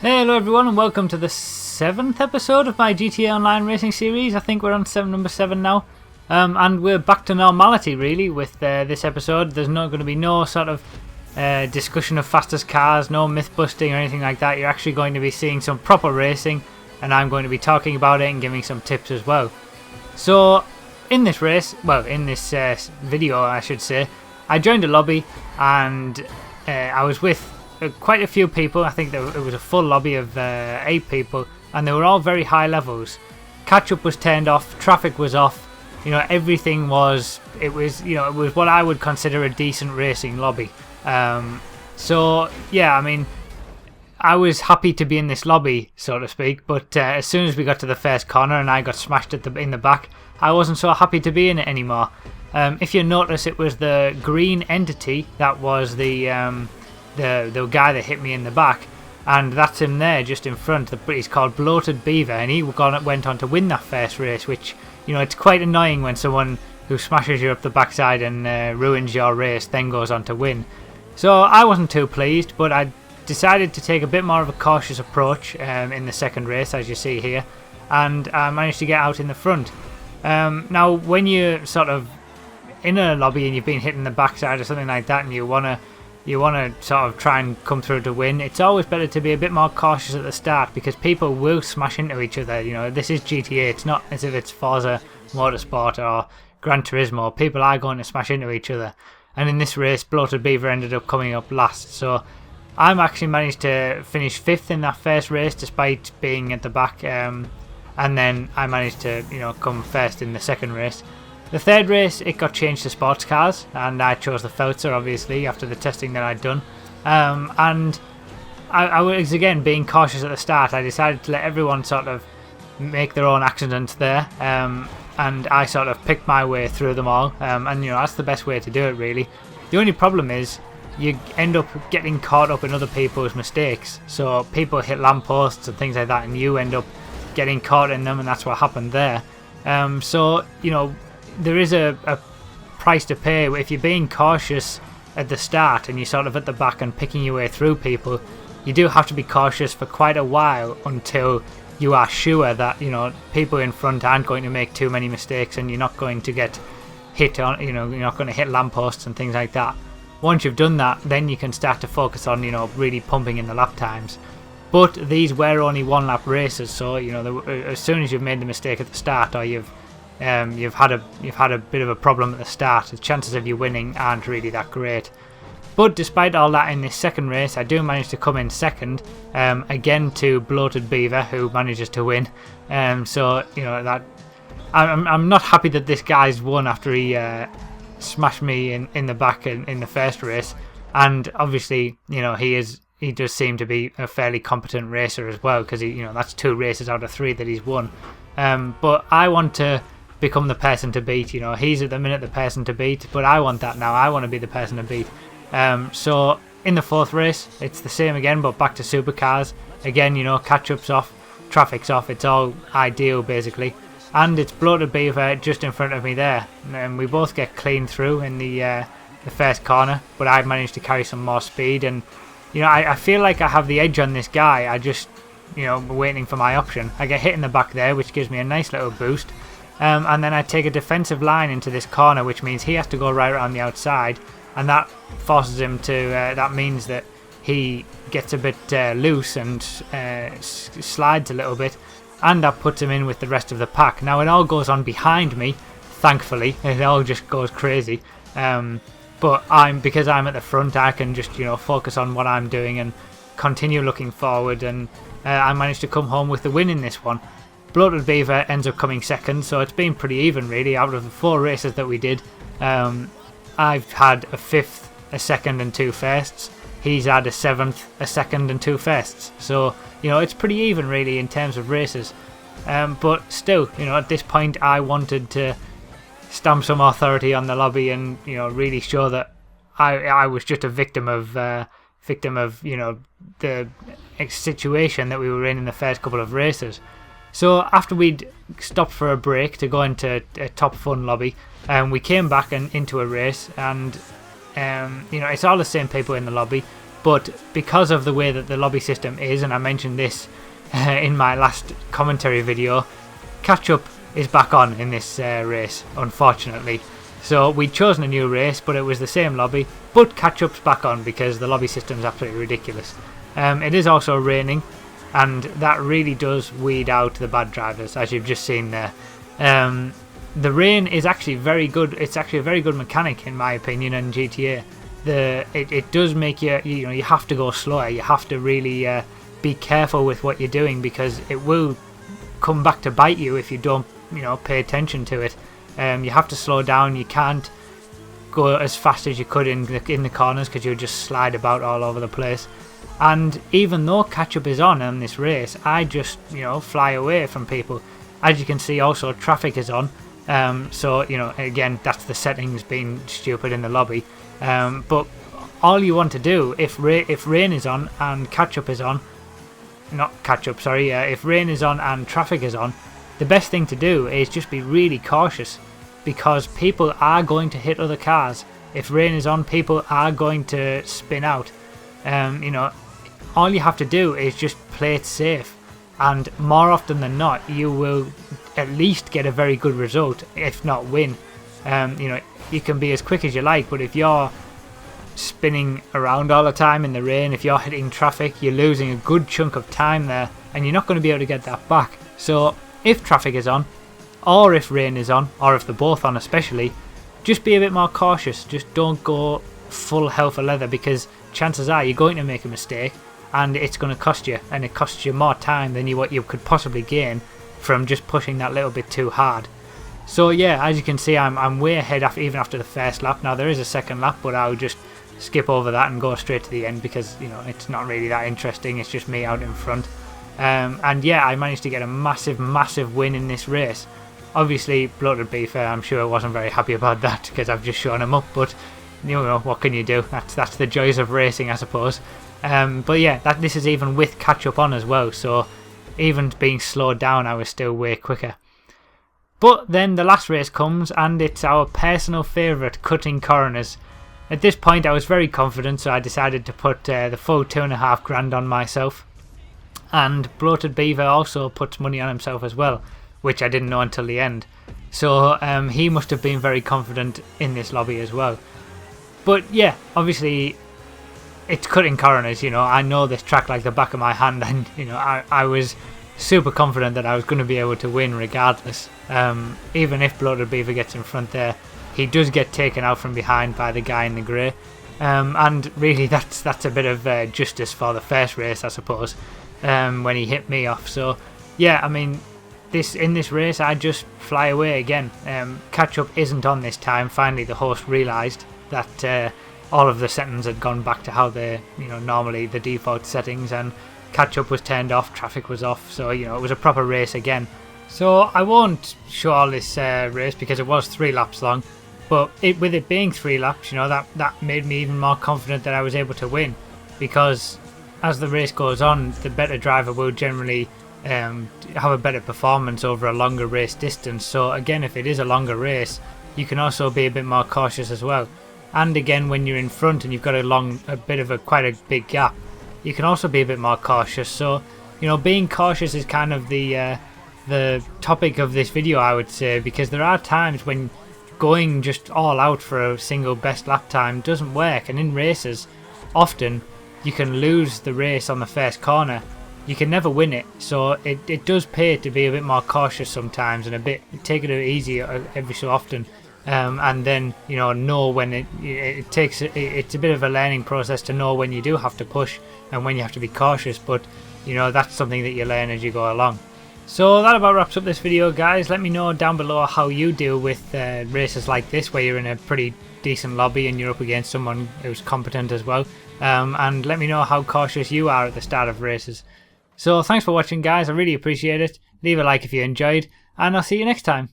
Hello everyone and welcome to the 7th episode of my GTA Online racing series. I think we're on number 7 now. And we're back to normality really with this episode. There's not going to be no sort of discussion of fastest cars, no myth busting or anything like that. You're actually going to be seeing some proper racing and I'm going to be talking about it and giving some tips as well. So in this race, in this video I should say, I joined a lobby and I was with quite a few people. I think it was a full lobby of 8 people and they were all very high levels. Catch up was turned off, traffic was off, everything was, it was what I would consider a decent racing lobby. So yeah, I mean, I was happy to be in this lobby, so to speak, but as soon as we got to the first corner and I got smashed in the back, I wasn't so happy to be in it anymore. If you notice, it was the green entity that was the guy that hit me in the back, and that's him there just in front. He's called Bloated Beaver and he went on to win that first race, which it's quite annoying when someone who smashes you up the backside and ruins your race then goes on to win. So I wasn't too pleased, but I decided to take a bit more of a cautious approach in the second race, as you see here, and I managed to get out in the front. Now when you're sort of in a lobby and you've been hitting the backside or something like that and you want to sort of try and come through to win, it's always better to be a bit more cautious at the start because people will smash into each other. This is GTA, it's not as if it's Forza Motorsport or Gran Turismo. People are going to smash into each other, and in this race Bloated Beaver ended up coming up last, so I'm actually managed to finish 5th in that first race despite being at the back, and then I managed to come first in the second race. The third race, it got changed to sports cars, and I chose the Forza, obviously, after the testing that I'd done. And I was, again, being cautious at the start. I decided to let everyone sort of make their own accidents there, and I sort of picked my way through them all, and that's the best way to do it, really. The only problem is you end up getting caught up in other people's mistakes. So people hit lampposts and things like that, and you end up getting caught in them, and that's what happened there. So, there is a price to pay. If you're being cautious at the start and you're sort of at the back and picking your way through people, you do have to be cautious for quite a while until you are sure that people in front aren't going to make too many mistakes and you're not going to get hit on, you're not going to hit lampposts and things like that. Once you've done that, then you can start to focus on really pumping in the lap times. But these were only 1 lap races, so as soon as you've made the mistake at the start or you've had a bit of a problem at the start, the chances of you winning aren't really that great. But despite all that, in this second race I do manage to come in second, again to Bloated Beaver, who manages to win. So that I'm not happy that this guy's won after he smashed me in the back in the first race, and obviously he does seem to be a fairly competent racer as well, because that's 2 races out of 3 that he's won. But I want to become the person to beat. He's at the minute the person to beat, but I want that now. I want to be the person to beat. So in the 4th race, it's the same again, but back to supercars. Again, catch-up's off, traffic's off, it's all ideal basically. And it's Bloated Beaver just in front of me there. And we both get clean through in the first corner, but I managed to carry some more speed. And, I feel like I have the edge on this guy. I just, waiting for my option. I get hit in the back there, which gives me a nice little boost. And then I take a defensive line into this corner, which means he has to go right around the outside, and that forces him to, that means that he gets a bit loose and slides a little bit, and that puts him in with the rest of the pack. Now it all goes on behind me, thankfully. It all just goes crazy. But because I'm at the front, I can just focus on what I'm doing and continue looking forward, and I managed to come home with the win in this one. Bloated Beaver ends up coming second, so it's been pretty even really. Out of the 4 races that we did, I've had a 5th, a 2nd and 2 firsts. He's had a 7th, a 2nd and 2 firsts. So it's pretty even really in terms of races. But still, at this point I wanted to stamp some authority on the lobby and really show that I was just a victim of the situation that we were in the first couple of races. So after we'd stopped for a break to go into a top fun lobby, we came back into a race, and it's all the same people in the lobby. but because of the way that the lobby system is, and I mentioned this in my last commentary video, catch-up is back on in this race, unfortunately. So we'd chosen a new race, but it was the same lobby, but catch-up's back on because the lobby system's absolutely ridiculous. It is also raining, and that really does weed out the bad drivers, as you've just seen there. The rain is actually very good. It's actually a very good mechanic, in my opinion, in GTA. It does make you have to go slower. You have to really be careful with what you're doing, because it will come back to bite you if you don't pay attention to it. You have to slow down. You can't go as fast as you could in the corners, because you'll just slide about all over the place. And even though catch-up is on this race, I just fly away from people. As you can see, also traffic is on. So again, that's the settings being stupid in the lobby. But all you want to do, if rain is on and catch-up is on, if rain is on and traffic is on, the best thing to do is just be really cautious, because people are going to hit other cars. If rain is on, people are going to spin out. All you have to do is just play it safe, and more often than not, you will at least get a very good result, if not win. You can be as quick as you like, but if you're spinning around all the time in the rain, if you're hitting traffic, you're losing a good chunk of time there, and you're not going to be able to get that back. So if traffic is on, or if rain is on, or if they're both on especially, just be a bit more cautious. Just don't go full hell for leather, because chances are you're going to make a mistake, and it's going to cost you, and it costs you more time than what you could possibly gain from just pushing that little bit too hard. So yeah, as you can see, I'm way ahead even after the first lap. Now there is a second lap, but I'll just skip over that and go straight to the end, because it's not really that interesting. It's just me out in front. And yeah, I managed to get a massive win in this race. Obviously, Bloated Beef, I'm sure wasn't very happy about that, because I've just shown him up, but what can you do? That's the joys of racing, I suppose. But yeah, this is even with catch-up on as well, so even being slowed down, I was still way quicker. But then the last race comes, and it's our personal favourite, cutting corners. At this point I was very confident, so I decided to put the full $2.5 grand on myself. And Bloated Beaver also puts money on himself as well, which I didn't know until the end. So he must have been very confident in this lobby as well. But yeah, obviously it's cutting corners, I know this track like the back of my hand, and I was super confident that I was going to be able to win regardless. Even if Bloated Beaver gets in front there, he does get taken out from behind by the guy in the grey. And really that's a bit of justice for the first race, I suppose, when he hit me off. So yeah, I mean, in this race I just fly away again. Catch-up isn't on this time. Finally the host realised that all of the settings had gone back to how they normally the default settings, and catch-up was turned off, traffic was off, so it was a proper race again. So I won't show all this race because it was 3 laps long, but with it being 3 laps, that made me even more confident that I was able to win, because as the race goes on, the better driver will generally have a better performance over a longer race distance. So again, if it is a longer race, you can also be a bit more cautious as well. And again, when you're in front and you've got quite a big gap, you can also be a bit more cautious. So being cautious is kind of the topic of this video, I would say, because there are times when going just all out for a single best lap time doesn't work, and in races often you can lose the race on the first corner. You can never win it, so it does pay to be a bit more cautious sometimes, and take it easy every so often. And then know when it's a bit of a learning process to know when you do have to push and when you have to be cautious, but that's something that you learn as you go along. So that about wraps up this video, guys. Let me know down below how you deal with races like this, where you're in a pretty decent lobby and you're up against someone who's competent as well, and let me know how cautious you are at the start of races. So thanks for watching, guys. I really appreciate it. Leave a like if you enjoyed, and I'll see you next time.